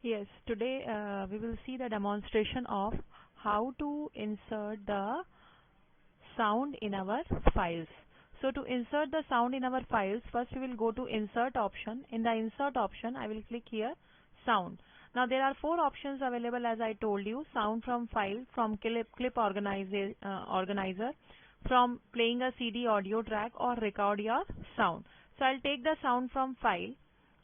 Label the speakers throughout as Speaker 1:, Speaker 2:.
Speaker 1: Yes, today we will see the demonstration of how to insert the sound in our files. So to insert the sound in our files, first we will go to insert option. In the insert option, I will click here sound. Now there are four options available as I told you: sound from file, from clip organizer, from playing a CD audio track, or record your sound. So I'll take the sound from file.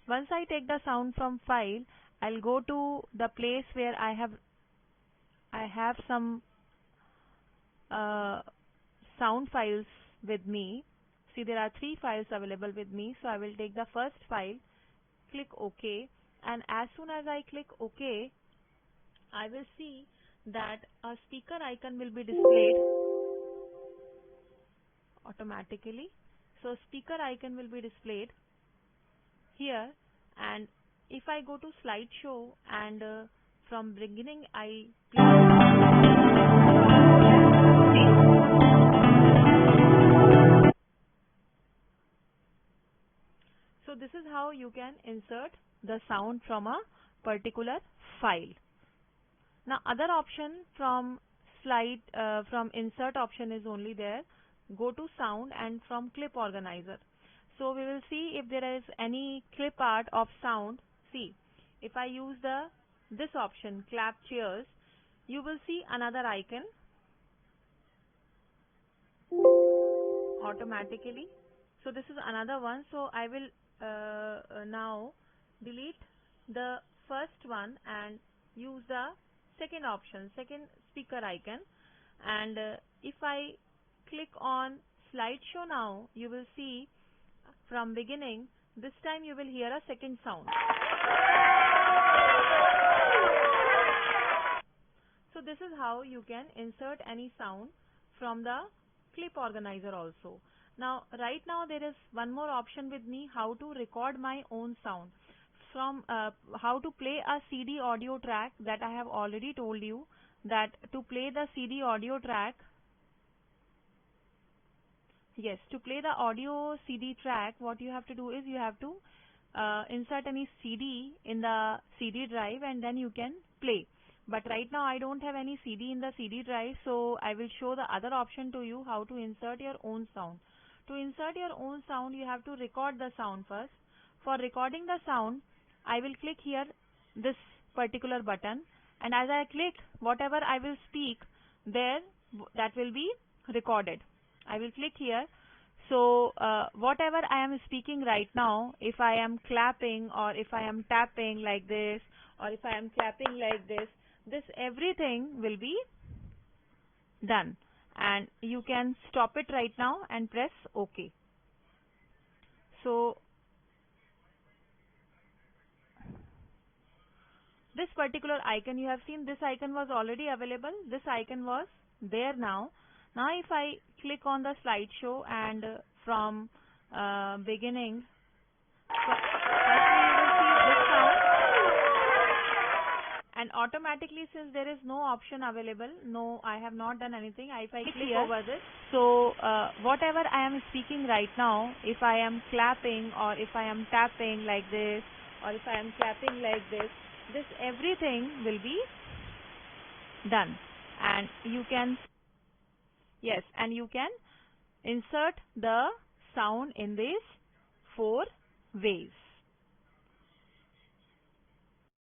Speaker 1: Once I take the sound from file, I'll go to the place where I have some uh, sound files with me. See, there are three files available with me. So I will take the first file, click OK, and as soon as I click OK, I will see that a speaker icon will be displayed automatically. So speaker icon will be displayed here, and if I go to slideshow and from beginning I so this is how you can insert the sound from a particular file. Now other option from from insert option is only there. Go to sound and from clip organizer. So we will see if there is any clip art of sound. See, if I use this option, clap cheers, you will see another icon automatically. So this is another one. So I will now delete the first one and use the second option, second speaker icon. And if I click on slideshow now, you will see from beginning, this time you will hear a second sound. So this is how you can insert any sound from the clip organizer also. Now right now there is one more option with me, how to record my own sound. From how to play a CD audio track, that I have already told you that to play the CD audio track, yes, to play the audio CD track, what you have to do is you have to insert any CD in the CD drive and then you can play. But right now I don't have any CD in the CD drive, so I will show the other option to you, how to insert your own sound. To insert your own sound, you have to record the sound first. For recording the sound, I will click here this particular button, and as I click, whatever I will speak there, that will be recorded. I will click here. So whatever I am speaking right now, if I am clapping or if I am tapping like this or if I am clapping like this everything will be done, and you can stop it right now and press OK. So this particular icon, you have seen this icon was already available. This icon was there now. Now if I click on the slideshow and from beginning, firstly you will see this sound, and automatically, since there is no option available, no, I have not done anything. If I click here over this, so whatever I am speaking right now, if I am clapping or if I am tapping like this or if I am clapping like this everything will be done, and you can, yes, and you can insert the sound in these four ways.